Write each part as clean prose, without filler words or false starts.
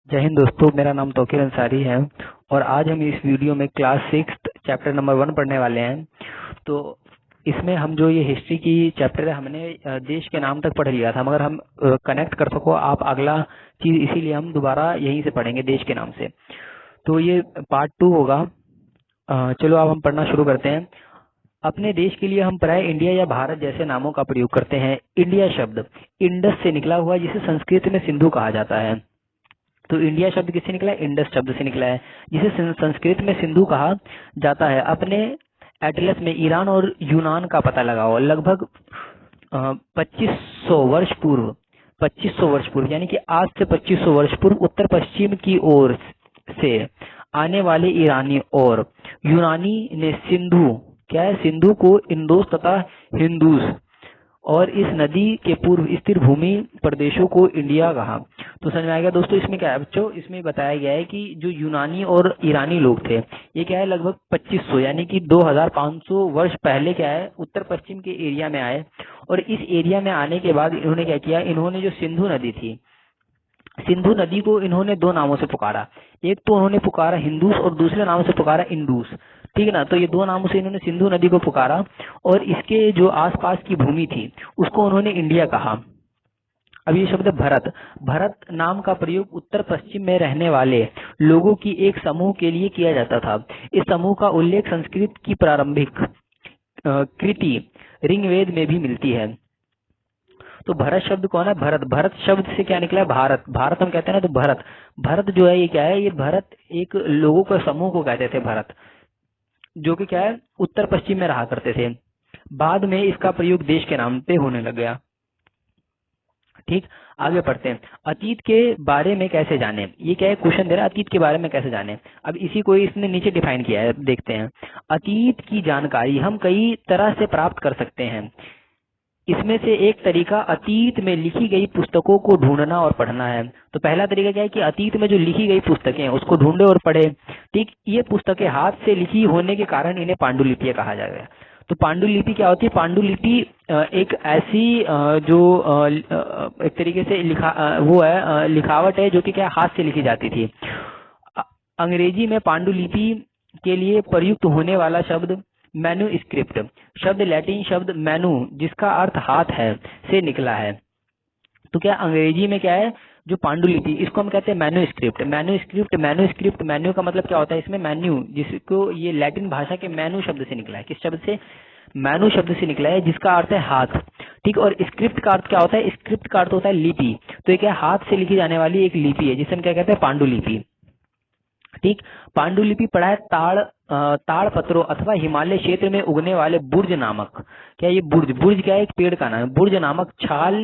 जय हिंद दोस्तों, मेरा नाम तौकीर अंसारी है और आज हम इस वीडियो में क्लास 6 चैप्टर नंबर 1 पढ़ने वाले हैं। तो इसमें हम जो ये हिस्ट्री की चैप्टर है, हमने देश के नाम तक पढ़ लिया था, मगर हम कनेक्ट कर सको आप अगला चीज, इसीलिए हम दोबारा यहीं से पढ़ेंगे देश के नाम से। तो ये पार्ट 2 होगा। चलो अब हम पढ़ना शुरू करते हैं। अपने देश के लिए हम प्राय इंडिया या भारत जैसे नामों का प्रयोग करते हैं। इंडिया शब्द इंडस से निकला हुआ, जिसे संस्कृत में सिंधु कहा जाता है। तो इंडिया शब्द किससे निकला है? इंडस शब्द से निकला है, जिसे संस्कृत में सिंधु कहा जाता है। अपने एटलस में ईरान और यूनान का पता लगाओ। लगभग 2500 वर्ष पूर्व, 2500 वर्ष पूर्व यानी कि आज से 2500 वर्ष पूर्व उत्तर पश्चिम की ओर से आने वाले ईरानी और यूनानी ने सिंधु, क्या है, सिंधु को इंदोस तथा हिंदूस और इस नदी के पूर्व स्थिर भूमि प्रदेशों को इंडिया कहा। तो समझ में आ गया दोस्तों। इसमें क्या है बच्चों, इसमें बताया गया है कि जो यूनानी और ईरानी लोग थे, ये क्या है, लगभग 2500 यानी कि 2500 वर्ष पहले क्या है, उत्तर पश्चिम के एरिया में आए। और इस एरिया में आने के बाद इन्होंने क्या किया, इन्होंने जो सिंधु नदी थी, सिंधु नदी को इन्होंने दो नामों से पुकारा। एक तो उन्होंने पुकारा हिंदूस और दूसरे नाम से पुकारा इंडूस। ठीक है ना। तो ये दो नामों से इन्होंने सिंधु नदी को पुकारा और इसके जो आसपास की भूमि थी उसको उन्होंने इंडिया कहा। अब ये शब्द भरत, भरत नाम का प्रयोग उत्तर पश्चिम में रहने वाले लोगों की एक समूह के लिए किया जाता था। इस समूह का उल्लेख संस्कृत की प्रारंभिक कृति ऋग्वेद में भी मिलती है। तो भरत शब्द कौन है? भरत, भरत शब्द से क्या निकला है? भारत, भारत हम कहते हैं ना। तो भरत, भरत जो है ये क्या है, ये भरत एक लोगों के समूह को कहते थे भरत, जो कि क्या है, उत्तर पश्चिम में रहा करते थे। बाद में इसका प्रयोग देश के नाम पे होने लग गया। ठीक, आगे पढ़ते हैं। अतीत के बारे में कैसे जाने, ये क्या है, क्वेश्चन दे रहा है, अतीत के बारे में कैसे जाने। अब इसी को इसने नीचे डिफाइन किया है, देखते हैं। अतीत की जानकारी हम कई तरह से प्राप्त कर सकते हैं। इसमें से एक तरीका अतीत में लिखी गई पुस्तकों को ढूंढना और पढ़ना है। तो पहला तरीका क्या है कि अतीत में जो लिखी गई पुस्तकें हैं उसको ढूंढे और पढ़े। ठीक, ये पुस्तकें हाथ से लिखी होने के कारण इन्हें पांडुलिपियां कहा जाएगा। तो पांडुलिपि क्या होती है? पांडुलिपि एक ऐसी एक तरीके से वो है, लिखावट है जो कि क्या, हाथ से लिखी जाती थी। अंग्रेजी में पांडुलिपि के लिए प्रयुक्त होने वाला शब्द मैन्युस्क्रिप्ट शब्द लैटिन शब्द मैनु, जिसका अर्थ हाथ है, से निकला है। तो क्या अंग्रेजी में क्या है, जो पांडुलिपि, इसको हम कहते हैं मैन्युस्क्रिप्ट। मैन्युस्क्रिप्ट, मैन्युस्क्रिप्ट, मैन्यू का मतलब क्या होता है इसमें, मैन्यू, जिसको ये लैटिन भाषा के मैनु शब्द से निकला है। किस शब्द से? मैनु शब्द से निकला है, जिसका अर्थ है हाथ। ठीक, और स्क्रिप्ट का अर्थ क्या होता है? स्क्रिप्ट का अर्थ होता है लिपि। तो ये क्या, हाथ से लिखी जाने वाली एक लिपि है, जिसे हम क्या कहते हैं, पांडुलिपि। ठीक, पांडुलिपि पढ़ा है ताड़ पत्रों अथवा हिमालय क्षेत्र में उगने वाले बुर्ज नामक, क्या ये बुर्ज, बुर्ज क्या है, एक पेड़ का नाम है, बुर्ज नामक छाल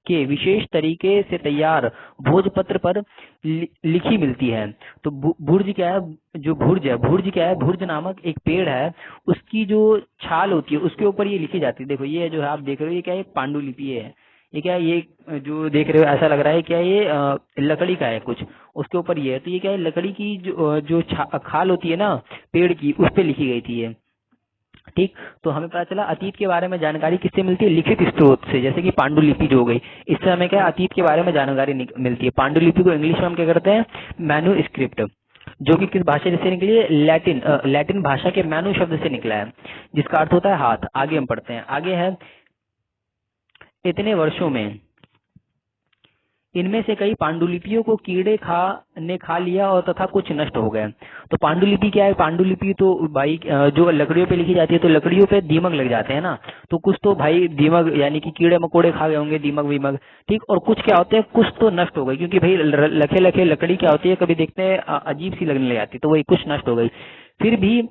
के विशेष तरीके से तैयार भोजपत्र पर लिखी मिलती है। तो बुर्ज क्या है, जो भुर्ज है, भुर्ज क्या है, भुर्ज नामक एक पेड़ है, उसकी जो छाल होती है उसके ऊपर ये लिखी जाती है। देखो ये जो है आप देख रहे हो, ये क्या है, पांडुलिपि है। ये क्या है, ये जो देख रहे हो ऐसा लग रहा है क्या ये लकड़ी का है कुछ, उसके ऊपर ये है। तो ये क्या है, लकड़ी की जो खाल होती है ना पेड़ की, उस पे लिखी गई थी ये। ठीक, तो हमें पता चला अतीत के बारे में जानकारी किससे मिलती है? लिखित स्रोत से, जैसे कि पांडुलिपि जो हो गई। इससे हमें क्या, अतीत के बारे में जानकारी मिलती है। पांडुलिपि को इंग्लिश में हम क्या करते हैं, मैन्युस्क्रिप्ट, जो कि किस भाषा से निकली है? लैटिन, लैटिन भाषा के मैनु शब्द से निकला है, जिसका अर्थ होता है हाथ। आगे हम पढ़ते हैं। आगे है, इतने वर्षों में इनमें से कई पांडुलिपियों को कीड़े ने खा लिया और तथा कुछ नष्ट हो गए। तो पांडुलिपि क्या है? पांडुलिपि तो भाई जो लकड़ियों पे लिखी जाती है, तो लकड़ियों पे दीमक लग जाते हैं ना, तो कुछ तो भाई दीमक यानी कि कीड़े मकोड़े खा गए होंगे, दीमक वीमक। ठीक, और कुछ क्या होते हैं, कुछ तो नष्ट हो गई, क्योंकि भाई लखे लखे लकड़ी क्या होती है, कभी देखते हैं अजीब सी लगने लग जाती है, तो वही कुछ नष्ट हो गई। फिर भी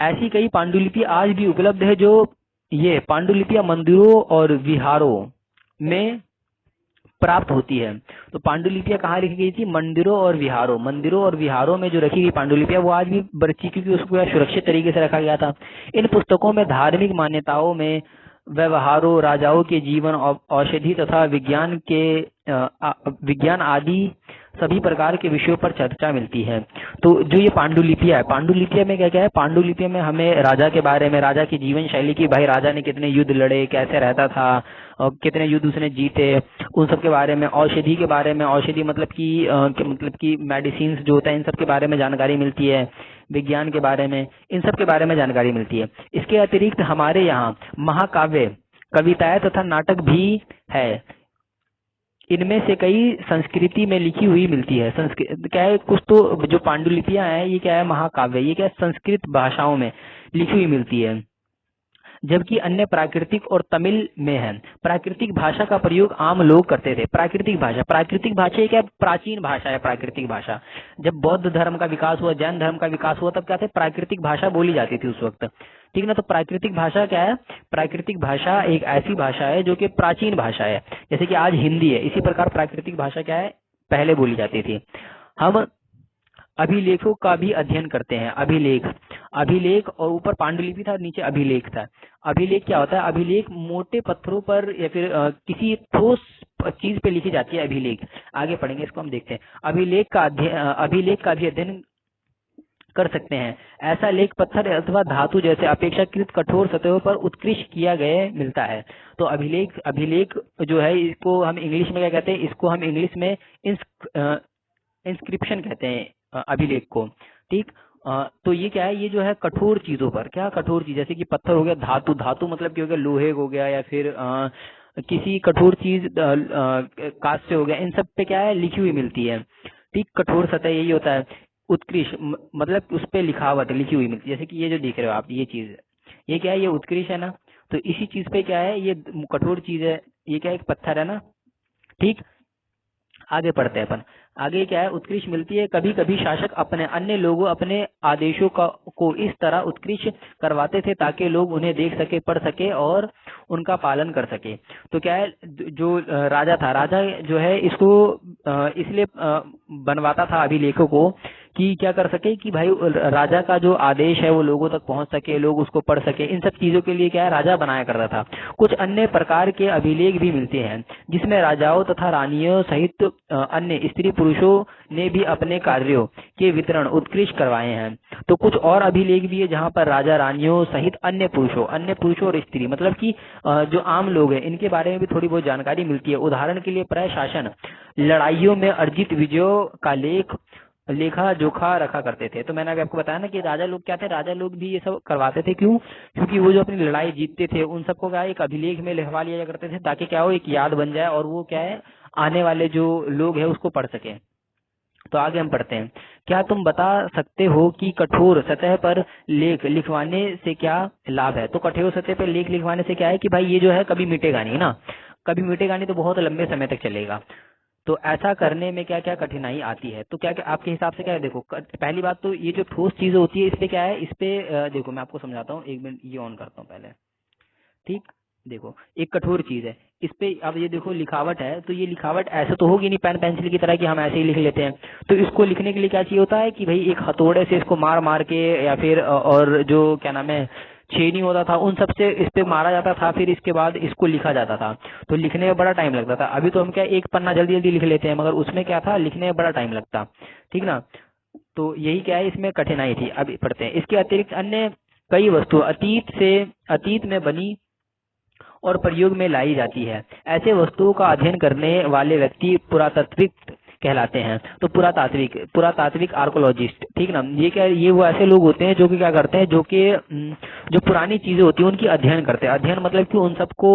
ऐसी कई पांडुलिपि आज भी उपलब्ध है। जो ये पांडुलिपियां मंदिरों और विहारों में प्राप्त होती है। तो पांडुलिपियां कहाँ लिखी गई थी? मंदिरों और विहारों, मंदिरों और विहारों में जो रखी गई पांडुलिपियां वो आज भी बची, क्योंकि उसको सुरक्षित तरीके से रखा गया था। इन पुस्तकों में धार्मिक मान्यताओं में व्यवहारों, राजाओं के जीवन, औषधि तथा विज्ञान आदि सभी प्रकार के विषयों पर चर्चा मिलती है। तो जो ये पांडुलिपियां है, पांडुलिपियां में क्या क्या है, पांडुलिपियां में हमें राजा के बारे में, राजा की जीवन शैली की, भाई राजा ने कितने युद्ध लड़े, कैसे रहता था और कितने युद्ध उसने जीते, उन सब के बारे में, औषधि के बारे में, औषधि मतलब कि मेडिसिन जो होता है इन सब के बारे में जानकारी मिलती है, विज्ञान के बारे में, इन सब के बारे में जानकारी मिलती है। इसके अतिरिक्त हमारे यहाँ महाकाव्य, कविताएं तथा नाटक भी है। इनमें से कई संस्कृति में लिखी हुई मिलती है। संस्कृत क्या है, कुछ तो जो पांडुलिपियां हैं ये क्या है, महाकाव्य, ये क्या है, संस्कृत भाषाओं में लिखी हुई मिलती है, जबकि अन्य प्राकृतिक और तमिल में है। प्राकृतिक भाषा का प्रयोग आम लोग करते थे। प्राकृतिक भाषा, प्राकृतिक भाषा क्या, प्राचीन भाषा है प्राकृतिक भाषा। जब बौद्ध धर्म का विकास हुआ, जैन धर्म का विकास हुआ, तब क्या थे, प्राकृतिक भाषा बोली जाती थी उस वक्त, ठीक ना। तो प्राकृतिक भाषा क्या है, प्राकृतिक भाषा एक ऐसी भाषा है जो कि प्राचीन भाषा है, जैसे कि आज हिंदी है, इसी प्रकार प्राकृतिक भाषा क्या है, पहले बोली जाती थी। हम अभिलेखों का भी अध्ययन करते हैं। अभिलेख, अभिलेख और ऊपर पांडुलिपि था, नीचे अभिलेख था। अभिलेख क्या होता है, अभिलेख मोटे पत्थरों पर या फिर किसी ठोस चीज पे लिखी जाती है अभिलेख। आगे पढ़ेंगे इसको, हम देखते हैं। अभिलेख का भी अध्ययन कर सकते हैं। ऐसा लेख पत्थर अथवा धातु जैसे अपेक्षाकृत कठोर सतहों पर उत्कृष्ट किया गया मिलता है। तो अभिलेख, अभिलेख जो है इसको हम इंग्लिश में क्या कहते हैं, इसको हम इंग्लिश में इंस्क्रिप्शन कहते हैं अभिलेख को, ठीक। तो ये क्या है, ये जो है कठोर चीजों पर, क्या कठोर चीज, जैसे कि पत्थर हो गया, धातु, धातु मतलब क्या हो गया, लोहे हो गया, या फिर किसी कठोर चीज कांच से हो गया, इन सब पे क्या है, लिखी हुई मिलती है, ठीक। कठोर सतह यही होता है। उत्कृष्ट मतलब उस पे लिखावट लिखी हुई मिलती है, जैसे कि ये जो देख रहे हो आप, ये चीज, ये क्या है, ये उत्कृष्ट है ना। तो इसी चीज पे क्या है, ये कठोर चीज है, ये क्या है, एक पत्थर है ना, ठीक। आगे पढ़ते हैं अपन। आगे क्या है, उत्कृष्ट मिलती है। कभी कभी शासक अपने अन्य लोगों अपने आदेशों को इस तरह उत्कृष्ट करवाते थे ताकि लोग उन्हें देख सके, पढ़ सके और उनका पालन कर सके। तो क्या है, जो राजा था, राजा जो है इसको इसलिए बनवाता था अभिलेखों को कि क्या कर सके कि भाई राजा का जो आदेश है वो लोगों तक पहुंच सके, लोग उसको पढ़ सके, इन सब चीजों के लिए क्या है, राजा बनाया करता था। कुछ अन्य प्रकार के अभिलेख भी मिलते हैं जिसमें राजाओं तथा रानियों सहित अन्य स्त्री पुरुषों ने भी अपने कार्यों के वितरण उत्कृष्ट करवाए हैं। तो कुछ और अभिलेख भी है जहां पर राजा रानियों सहित अन्य पुरुषों और स्त्री मतलब कि जो आम लोग हैं इनके बारे में भी थोड़ी बहुत जानकारी मिलती है। उदाहरण के लिए प्रशासन, लड़ाइयों में अर्जित विजयों का लेखा जोखा रखा करते थे। तो मैंने अभी आपको बताया ना कि राजा लोग क्या थे, राजा लोग भी ये सब करवाते थे। क्यों? क्योंकि वो जो अपनी लड़ाई जीतते थे उन सबको क्या एक अभिलेख में लिखवा लिया करते थे ताकि क्या हो, एक याद बन जाए और वो क्या है आने वाले जो लोग हैं उसको पढ़ सके। तो आगे हम पढ़ते हैं। क्या तुम बता सकते हो कि कठोर सतह पर लेख लिखवाने से क्या लाभ है? तो कठोर सतह पर लेख लिखवाने से क्या है कि भाई ये जो है कभी मिटेगा नहीं ना, कभी मिटेगा नहीं, तो बहुत लंबे समय तक चलेगा। तो ऐसा करने में क्या क्या कठिनाई आती है? तो क्या क्या आपके हिसाब से क्या है? देखो पहली बात तो ये जो ठोस चीजें होती है इस पे क्या है, इस पे देखो मैं आपको समझाता हूँ, 1 मिनट ये ऑन करता हूँ पहले, ठीक। देखो एक कठोर चीज है, इस पे अब ये देखो लिखावट है, तो ये लिखावट ऐसे तो होगी नहीं पेन पेंसिल की तरह कि हम ऐसे ही लिख लेते हैं। तो इसको लिखने के लिए क्या चाहिए होता है कि भाई एक हथौड़े से इसको मार मार के या फिर और जो क्या नाम है छेनी होता था उन सब से इस पे मारा जाता था, फिर इसके बाद इसको लिखा जाता था। तो लिखने में बड़ा टाइम लगता था। अभी तो हम क्या एक पन्ना जल्दी जल्दी लिख लेते हैं, मगर उसमें क्या था, लिखने में बड़ा टाइम लगता, ठीक ना। तो यही क्या है, इसमें कठिनाई थी। अभी पढ़ते हैं। इसके अतिरिक्त अन्य कई वस्तु अतीत में बनी और प्रयोग में लाई जाती है। ऐसे वस्तुओं का अध्ययन करने वाले व्यक्ति पुरातात्विक कहलाते हैं। तो पुरातात्विक आर्कोलॉजिस्ट, ठीक ना। ये क्या, ये वो ऐसे लोग होते हैं जो कि क्या करते हैं, जो कि जो पुरानी चीजें होती हैं उनकी अध्ययन करते हैं। अध्ययन मतलब कि उन सबको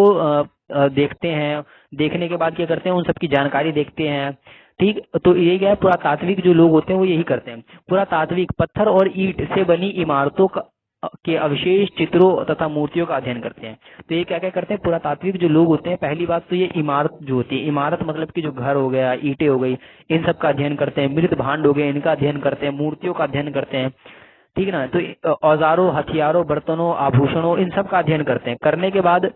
देखते हैं, देखने के बाद क्या करते हैं, उन सबकी जानकारी देखते हैं, ठीक। तो ये क्या है, पुरातात्विक जो लोग होते हैं वो यही करते हैं। पुरातात्विक पत्थर और ईंट से बनी इमारतों के अवशेष, चित्रों तथा मूर्तियों का अध्ययन करते हैं। तो ये क्या क्या करते हैं, पुरातात्विक जो लोग होते हैं, पहली बात तो ये इमारत जो होती है, इमारत मतलब कि जो घर हो गया, ईंटें हो गई, इन सब का अध्ययन करते हैं। मृत भांड हो गए, इनका अध्ययन करते हैं। मूर्तियों का अध्ययन करते हैं, ठीक ना। तो औजारों, हथियारों, बर्तनों, आभूषणों, इन सब का अध्ययन करते हैं। करने के बाद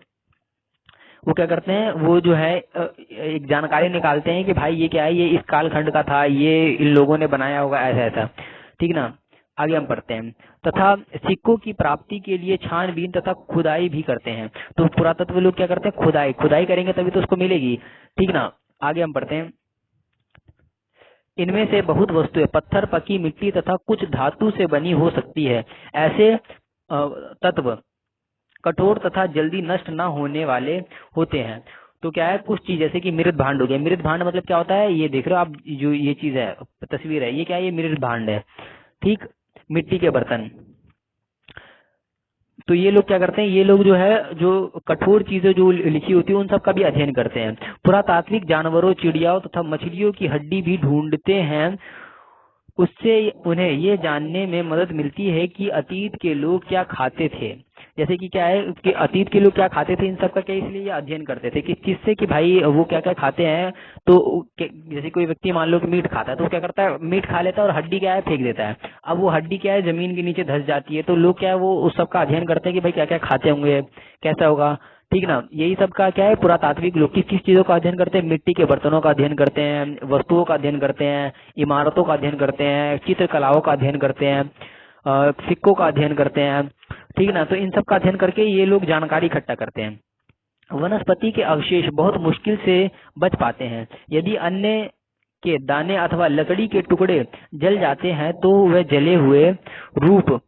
वो क्या करते हैं, वो जो है एक जानकारी निकालते हैं कि भाई ये क्या है, ये इस कालखंड का था, ये इन लोगों ने बनाया होगा, ऐसा ऐसा, ठीक ना। आगे हम पढ़ते हैं। तथा सिक्कों की प्राप्ति के लिए छानबीन तथा खुदाई भी करते हैं। तो पुरातत्व लोग क्या करते हैं, खुदाई करेंगे तभी तो उसको मिलेगी, ठीक ना। आगे हम पढ़ते हैं। इनमें से बहुत वस्तुएं पत्थर, पकी मिट्टी तथा कुछ धातु से बनी हो सकती है। ऐसे तत्व कठोर तथा जल्दी नष्ट न होने वाले होते हैं। तो क्या है, कुछ चीज जैसे कि मृत भांड हो गया। मृत भांड मतलब क्या होता है, ये देख रहे हो आप, जो ये चीज है, तस्वीर है, ये क्या है, ये मृत भांड है। ठीक, मिट्टी के बर्तन। तो ये लोग क्या करते हैं, ये लोग जो है, जो कठोर चीजें जो लिखी होती है उन सब का भी अध्ययन करते हैं। पुरातात्विक जानवरों, चिड़ियाओं तथा मछलियों की हड्डी भी ढूंढते हैं। उससे उन्हें ये जानने में मदद मिलती है कि अतीत के लोग क्या खाते थे। जैसे कि क्या है कि अतीत के लोग क्या खाते थे, इन सब का क्या इसलिए ये अध्ययन करते थे कि चीज से कि भाई वो क्या क्या खाते हैं। तो जैसे कोई व्यक्ति मान लो कि मीट खाता है, तो वो क्या करता है, मीट खा लेता है और हड्डी क्या है फेंक देता है। अब वो हड्डी क्या है, जमीन के नीचे धंस जाती है। तो लोग क्या है, वो उस सब का अध्ययन करते हैं कि भाई क्या क्या खाते होंगे, कैसा होगा। ठीक ना, यही सब का क्या है, पुरातात्विक लोग किस किस चीजों का अध्ययन करते हैं, मिट्टी के बर्तनों का अध्ययन करते हैं, वस्तुओं का अध्ययन करते हैं, इमारतों का अध्ययन करते हैं, चित्रकलाओं का अध्ययन करते हैं, सिक्कों का अध्ययन करते हैं। ठीक ना, तो इन सब का अध्ययन करके ये लोग जानकारी इकट्ठा करते हैं। वनस्पति के अवशेष बहुत मुश्किल से बच पाते हैं। यदि अन्य के दाने अथवा लकड़ी के टुकड़े जल जाते हैं तो वह जले हुए रूप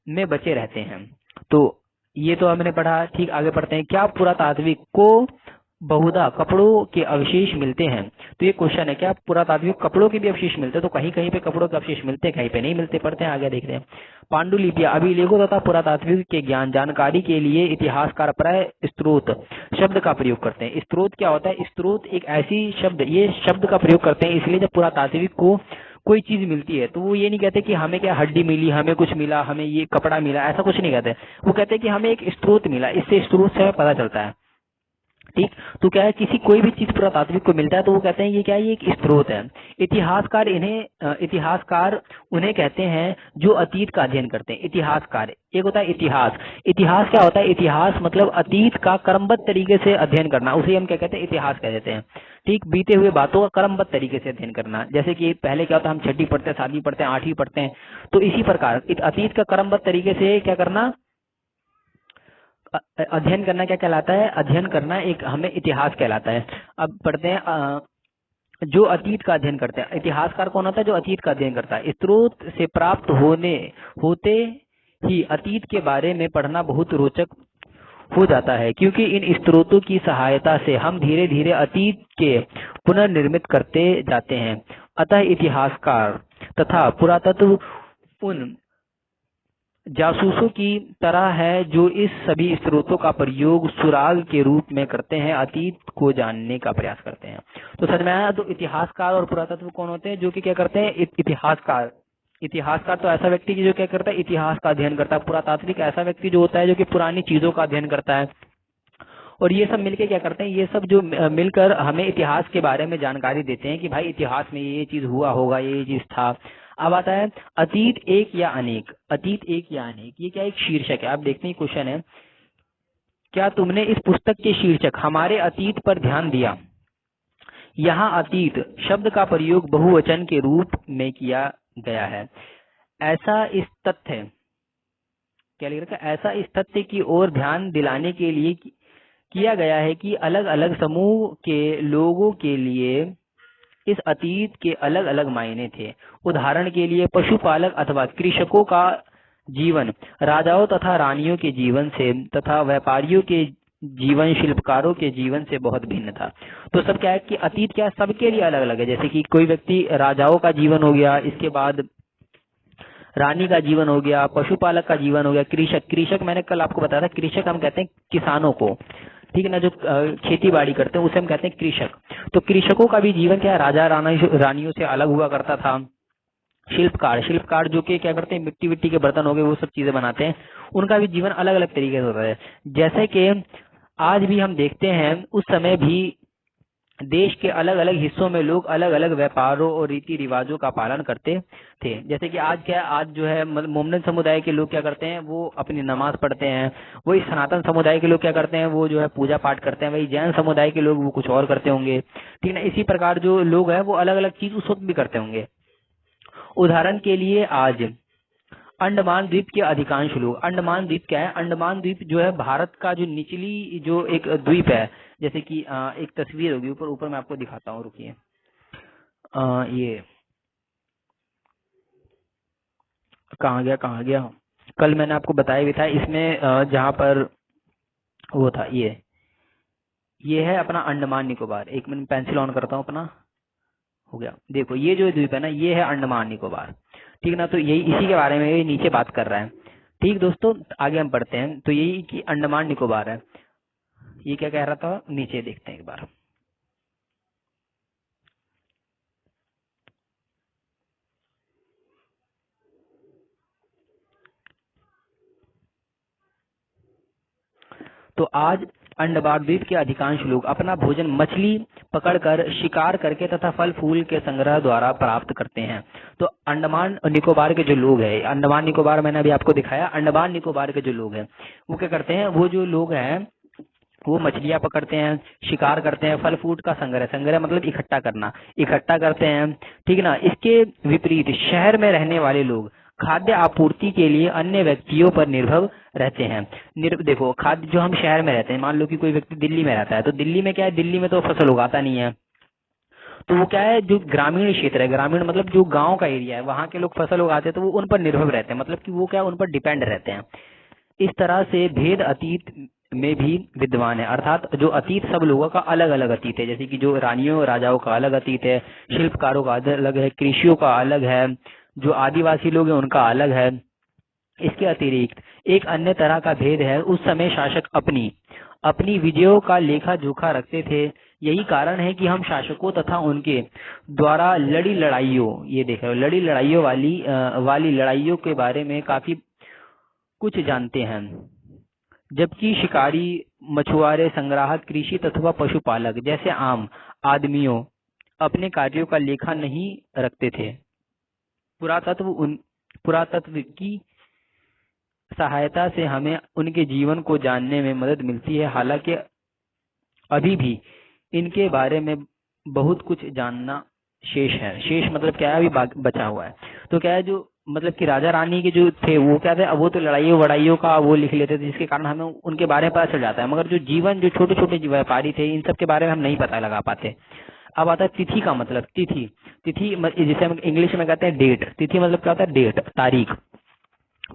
में बचे रहते हैं। तो ये तो हमने पढ़ा। ठीक, आगे पढ़ते हैं। क्या पुरातात्विक को बहुधा कपड़ों के अवशेष मिलते हैं? तो ये क्वेश्चन है, क्या पुरातात्विक कपड़ों के भी अवशेष मिलते हैं? तो कहीं कहीं पे कपड़ों के अवशेष मिलते हैं, कहीं पे नहीं मिलते। पढ़ते हैं, आगे देखते हैं। पांडुलिपियां अभिलेखों तथा पुरातात्विक के ज्ञान जानकारी के लिए इतिहासकार प्राय स्रोत शब्द का प्रयोग करते हैं। स्रोत क्या होता है? स्रोत एक ऐसी शब्द, ये शब्द का प्रयोग करते हैं इसलिए जब पुरातात्विक को कोई चीज मिलती है तो वो ये नहीं कहते कि हमें क्या हड्डी मिली, हमें कुछ मिला, हमें ये कपड़ा मिला, ऐसा कुछ नहीं कहते। वो कहते हैं कि हमें एक स्रोत मिला, इससे स्रोत से हमें पता चलता है। ठीक, तो क्या है, किसी कोई भी चीज पुरातात्विक को मिलता है तो वो कहते हैं ये क्या है, ये एक स्रोत है। इतिहासकार उन्हें कहते हैं जो अतीत का अध्ययन करते हैं। इतिहासकार, एक होता है इतिहास। इतिहास क्या होता है? इतिहास मतलब अतीत का क्रमबद्ध तरीके से अध्ययन करना, उसे हम क्या कहते हैं, इतिहास कह देते हैं। ठीक, बीते हुए बातों का क्रमबद्ध तरीके से अध्ययन करना। जैसे कि पहले क्या होता है, हम छठी पढ़ते हैं, सातवीं पढ़ते हैं, आठवीं पढ़ते हैं, तो इसी प्रकार अतीत का क्रमबद्ध तरीके से क्या करना, अध्ययन करना क्या कहलाता है? अध्ययन करना एक हमें इतिहास कहलाता है। अब पढ़ते हैं, जो अतीत का अध्ययन करते हैं। इतिहासकार कौन होता है? जो अतीत का अध्ययन करता है। स्रोत से प्राप्त होते ही अतीत के बारे में पढ़ना बहुत रोचक हो जाता है, क्योंकि इन स्रोतों की सहायता से हम धीरे धीरे अतीत के पुनर्निर्मित करते जाते हैं। अतः इतिहासकार तथा पुरातत्व उन जासूसों की तरह है जो इस सभी स्रोतों का प्रयोग सुराग के रूप में करते हैं, अतीत को जानने का प्रयास करते हैं। तो समझ में आया? तो इतिहासकार और पुरातत्व कौन होते हैं? जो कि क्या करते हैं, इतिहासकार। इतिहासकार तो ऐसा व्यक्ति जो क्या करता है, इतिहास का अध्ययन करता है। पुरातात्विक ऐसा व्यक्ति जो होता है जो कि पुरानी चीजों का अध्ययन करता है। और ये सब मिलके क्या करते हैं, ये सब जो मिलकर हमें इतिहास के बारे में जानकारी देते हैं कि भाई इतिहास में ये चीज हुआ होगा, ये चीज था। अब आता है अतीत एक या अनेक। अतीत एक या अनेक, ये क्या एक शीर्षक है। आप देखते हैं क्वेश्चन है, क्या तुमने इस पुस्तक के शीर्षक हमारे अतीत पर ध्यान दिया? यहाँ अतीत शब्द का प्रयोग बहुवचन के रूप में किया गया है। ऐसा इस तथ्य, क्या लिख रखा है, ऐसा इस तथ्य की ओर ध्यान दिलाने के लिए किया गया है कि अलग अलग समूह के लोगों के लिए इस अतीत के अलग अलग मायने थे। उदाहरण के लिए पशुपालक अथवा कृषकों का जीवन राजाओं तथा रानियों के जीवन से तथा व्यापारियों के जीवन शिल्पकारों के जीवन से बहुत भिन्न था। तो सब क्या है कि अतीत क्या है, सबके लिए अलग अलग है। जैसे कि कोई व्यक्ति राजाओं का जीवन हो गया, इसके बाद रानी का जीवन हो गया, पशुपालक का जीवन हो गया, कृषक मैंने कल आपको बताया था, कृषक हम कहते हैं किसानों को। ठीक है ना, जो खेती बाड़ी करते हैं उसे हम कहते हैं कृषक। तो कृषकों का भी जीवन क्या है, राजा रानियों से अलग हुआ करता था। शिल्पकार जो कि क्या करते हैं, मिट्टी विट्टी के बर्तन हो गए, वो सब चीजें बनाते हैं, उनका भी जीवन अलग अलग तरीके से होता है। जैसे कि आज भी हम देखते हैं, उस समय भी देश के अलग अलग हिस्सों में लोग अलग अलग व्यापारों और रीति रिवाजों का पालन करते थे। जैसे कि आज क्या, आज जो है मोमडन समुदाय के लोग क्या करते हैं, वो अपनी नमाज पढ़ते हैं। वही सनातन समुदाय के लोग क्या करते हैं, वो जो है पूजा पाठ करते हैं। वही जैन समुदाय के लोग वो कुछ और करते होंगे। ठीक है ना, इसी प्रकार जो लोग हैं वो अलग अलग चीज उस वक्त भी करते होंगे। उदाहरण के लिए आज अंडमान द्वीप के अधिकांश लोग, अंडमान द्वीप क्या है, अंडमान द्वीप जो है भारत का जो निचली जो एक द्वीप है। जैसे कि एक तस्वीर होगी ऊपर, मैं आपको दिखाता हूँ, रुकिए। ये कहाँ गया, कल मैंने आपको बताया भी था इसमें, जहाँ पर वो था, ये है अपना अंडमान निकोबार। एक मिनट पेंसिल ऑन करता हूँ अपना, हो गया। देखो ये जो द्वीप है ना, ये है अंडमान निकोबार, ठीक ना। तो यही इसी के बारे में ये नीचे बात कर रहा है। ठीक दोस्तों, आगे हम पढ़ते हैं। तो यही कि अंडमान निकोबार है। ये क्या कह रहा था, नीचे देखते हैं एक बार। तो आज अंडमान द्वीप के अधिकांश लोग अपना भोजन मछली पकड़कर, शिकार करके तथा फल फूल के संग्रह द्वारा प्राप्त करते हैं। तो अंडमान निकोबार के जो लोग हैं, अंडमान निकोबार मैंने अभी आपको दिखाया, अंडमान निकोबार के जो लोग हैं वो क्या करते हैं, वो जो लोग हैं वो मछलियां पकड़ते हैं, शिकार करते हैं, फल फूल का संग्रह, संग्रह मतलब इकट्ठा करना, इकट्ठा करते हैं, ठीक ना। इसके विपरीत शहर में रहने वाले लोग खाद्य आपूर्ति के लिए अन्य व्यक्तियों पर निर्भर रहते हैं। देखो खाद्य, जो हम शहर में रहते हैं, मान लो कि कोई व्यक्ति दिल्ली में रहता है, तो दिल्ली में क्या है, दिल्ली में तो फसल उगाता नहीं है, तो वो क्या है, जो ग्रामीण क्षेत्र है, ग्रामीण मतलब जो गांव का एरिया है, वहां के लोग फसल उगाते हैं, तो वो उन पर निर्भर रहते हैं, मतलब कि वो क्या, उन पर डिपेंड रहते हैं। इस तरह से भेद अतीत में भी विद्वान है, अर्थात जो अतीत सब लोगों का अलग अलग अतीत है, जैसे कि जो रानियों राजाओं का अलग अतीत है, शिल्पकारों का अलग है, कृषियों का अलग है, जो आदिवासी लोग हैं उनका अलग है। इसके अतिरिक्त एक अन्य तरह का भेद है, उस समय शासक अपनी अपनी विजयों का लेखा जोखा रखते थे। यही कारण है कि हम शासकों तथा उनके द्वारा लड़ी लड़ाइयों, ये देख रहे हो, लड़ी लड़ाइयों वाली लड़ाइयों के बारे में काफी कुछ जानते हैं, जबकि शिकारी, मछुआरे, संग्राहक, कृषि तथा पशुपालक जैसे आम आदमियों अपने कार्यों का लेखा नहीं रखते थे। पुरातत्व की सहायता से हमें उनके जीवन को जानने में मदद मिलती है, हालांकि अभी भी इनके बारे में बहुत कुछ जानना शेष है। शेष मतलब क्या है, अभी बचा हुआ है। तो क्या है, जो मतलब कि राजा रानी के जो थे वो क्या थे, अब वो तो लड़ाइयों वड़ाइयों का वो लिख लेते थे, जिसके कारण हमें उनके बारे में पता चल जाता है, मगर जो जीवन, जो छोटे छोटे व्यापारी थे, इन सब के बारे में हम नहीं पता लगा पाते। अब आता है तिथि का मतलब, तिथि तिथि जिसे हम इंग्लिश में कहते हैं डेट। तिथि मतलब क्या होता है, डेट, तारीख।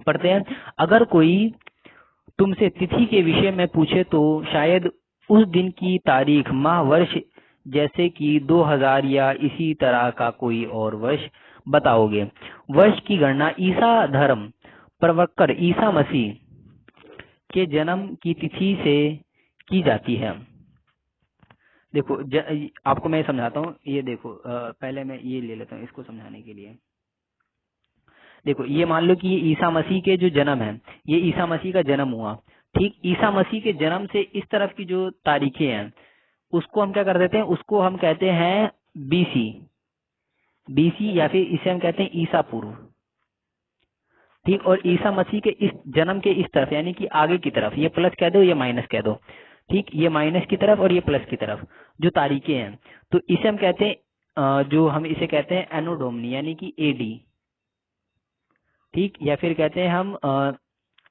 पढ़ते हैं, अगर कोई तुमसे तिथि के विषय में पूछे तो शायद उस दिन की तारीख, माह, वर्ष, जैसे कि 2000 या इसी तरह का कोई और वर्ष बताओगे। वर्ष की गणना ईसा धर्म प्रवर्तक ईसा मसीह के जन्म की तिथि से की जाती है। देखो आपको मैं समझाता हूँ, ये देखो, पहले मैं ये ले लेता हूँ इसको समझाने के लिए। देखो ये मान लो कि ये ईसा मसीह के जो जन्म है, ये ईसा मसीह का जन्म हुआ, ठीक। ईसा मसीह के जन्म से इस तरफ की जो तारीखें हैं उसको हम क्या कर देते हैं, उसको हम कहते हैं बीसी, बीसी या फिर इसे हम कहते हैं ईसा पूर्व, ठीक। और ईसा मसीह के इस जन्म के इस तरफ यानी कि आगे की तरफ, ये प्लस कह दो, ये माइनस कह दो, ठीक। ये माइनस की तरफ और ये प्लस की तरफ जो तारीखें हैं, तो इसे हम कहते हैं, जो हम इसे कहते हैं एनोडोमनी यानी कि एडी, ठीक। या फिर कहते हैं हम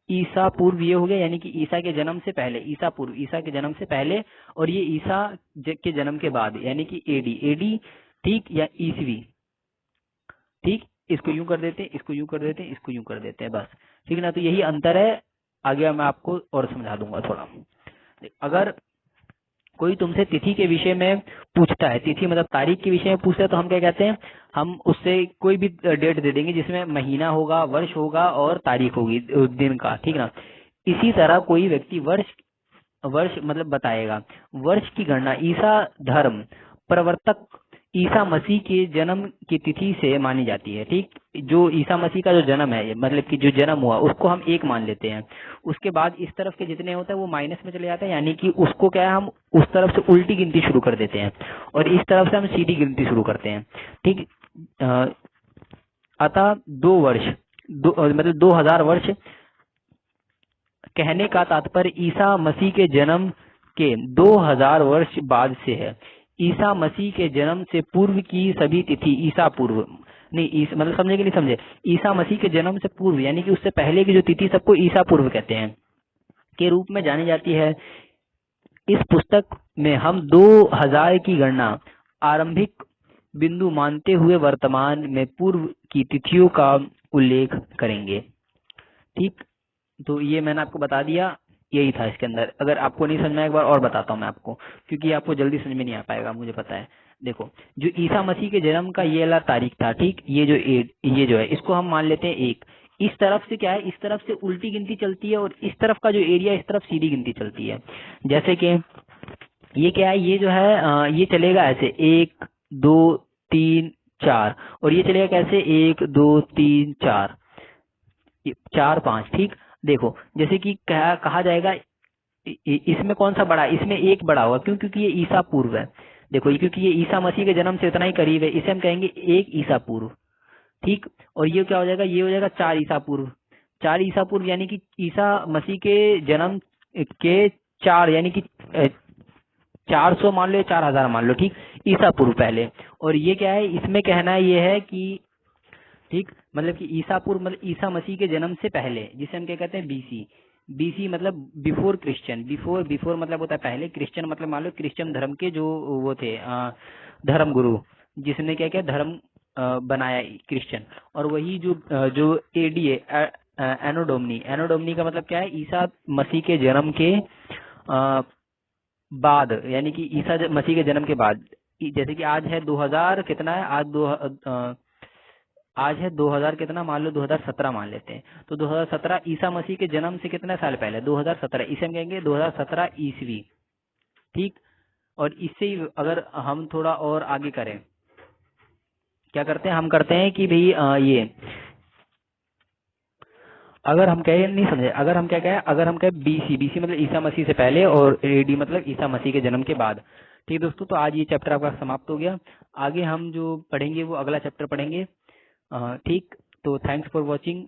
ईसा पूर्व, ये हो गया यानी कि ईसा के जन्म से पहले, ईसा पूर्व ईसा के जन्म से पहले, और ये ईसा के जन्म के बाद यानी कि एडी, एडी, ठीक, या ईसवी, ठीक। इसको यूं कर देते हैं, इसको यूं कर देते हैं, इसको यूं कर देते हैं, बस, ठीक ना। तो यही अंतर है, आगे मैं आपको और समझा दूंगा थोड़ा। अगर कोई तुमसे तिथि के विषय में पूछता है, तिथि मतलब तारीख के विषय में पूछता है, तो हम क्या कहते हैं, हम उससे कोई भी डेट दे देंगे जिसमें महीना होगा, वर्ष होगा और तारीख होगी उस दिन का, ठीक ना। इसी तरह कोई व्यक्ति वर्ष वर्ष मतलब बताएगा। वर्ष की गणना ईसा धर्म प्रवर्तक ईसा मसीह के जन्म की तिथि से मानी जाती है, ठीक। जो ईसा मसीह का जो जन्म है, मतलब कि जो जन्म हुआ उसको हम एक मान लेते हैं। उसके बाद इस तरफ के जितने होते हैं वो माइनस में चले जाते हैं, यानी कि उसको क्या है, हम उस तरफ से उल्टी गिनती शुरू कर देते हैं और इस तरफ से हम सीधी गिनती शुरू करते हैं, ठीक। अतः 2 वर्ष मतलब 2000 वर्ष कहने का तात्पर्य ईसा मसीह के जन्म के 2000 वर्ष बाद से है। ईसा मसीह के जन्म से पूर्व की सभी तिथि ईसा पूर्व नहीं, मतलब समझे कि नहीं समझे, ईसा मसीह के जन्म से पूर्व यानी कि उससे पहले की जो तिथि सबको ईसा पूर्व कहते हैं के रूप में जानी जाती है। इस पुस्तक में हम 2000 की गणना आरंभिक बिंदु मानते हुए वर्तमान में पूर्व की तिथियों का उल्लेख करेंगे। ठीक, तो ये मैंने आपको बता दिया, यही था इसके अंदर। अगर आपको नहीं समझ में आया, एक बार और बताता हूँ मैं आपको, क्योंकि आपको जल्दी समझ में नहीं आ पाएगा, मुझे पता है। देखो, जो ईसा मसीह के जन्म का ये वाला तारीख था, ठीक, ये जो है इसको हम मान लेते हैं एक। इस तरफ से क्या है, इस तरफ से उल्टी गिनती चलती है, और इस तरफ का जो एरिया, इस तरफ सीधी गिनती चलती है। जैसे कि ये क्या है, ये जो है ये चलेगा ऐसे 1 2 3 4, और ये चलेगा कैसे 1 2 3 4 4 5। ठीक, देखो जैसे कि कहा जाएगा इसमें कौन सा बड़ा है, इसमें एक बड़ा होगा, क्यों, क्योंकि ये ईसा पूर्व है। देखो क्योंकि ये ईसा मसीह के जन्म से इतना ही करीब है, इसे हम कहेंगे 1 ईसा पूर्व। ठीक, और ये क्या हो जाएगा, ये हो जाएगा 4 ईसा पूर्व। 4 ईसा पूर्व यानी कि ईसा मसीह के जन्म के 4, यानी कि 400 मान लो या 4000 मान लो, ठीक, ईसा पूर्व पहले। और ये क्या है, इसमें कहना ये है कि, ठीक, मतलब कि ईसा पूर्व मतलब ईसा मसीह के जन्म से पहले, जिसे हम क्या कहते हैं बीसी। बीसी मतलब बिफोर क्रिश्चियन, बिफोर मतलब होता है पहले, क्रिश्चियन मतलब मान लो क्रिश्चियन धर्म के जो वो थे धर्म गुरु, जिसने क्या क्या धर्म बनाया क्रिश्चियन। और वही जो एडी है, एनोडोमनी का मतलब क्या है, ईसा मसीह के जन्म के बाद, यानी कि ईसा मसीह के जन्म के बाद। जैसे कि आज है 2000 कितना है, आज है 2000 कितना, मान लो 2017 मान लेते हैं, तो 2017 ईसा मसीह के जन्म से कितने साल पहले, 2017, इसे हम कहेंगे 2017 ईस्वी। ठीक, और इससे ही अगर हम थोड़ा और आगे करें, क्या करते हैं, हम करते हैं कि भाई ये अगर हम कहें, नहीं समझे, अगर हम क्या कहें, अगर हम कहें बीसी मतलब ईसा मसीह से पहले, और एडी मतलब ईसा मसीह के जन्म के बाद। ठीक दोस्तों, तो आज ये चैप्टर आपका समाप्त हो गया। आगे हम जो पढ़ेंगे वो अगला चैप्टर पढ़ेंगे। ठीक, तो थैंक्स फॉर वॉचिंग।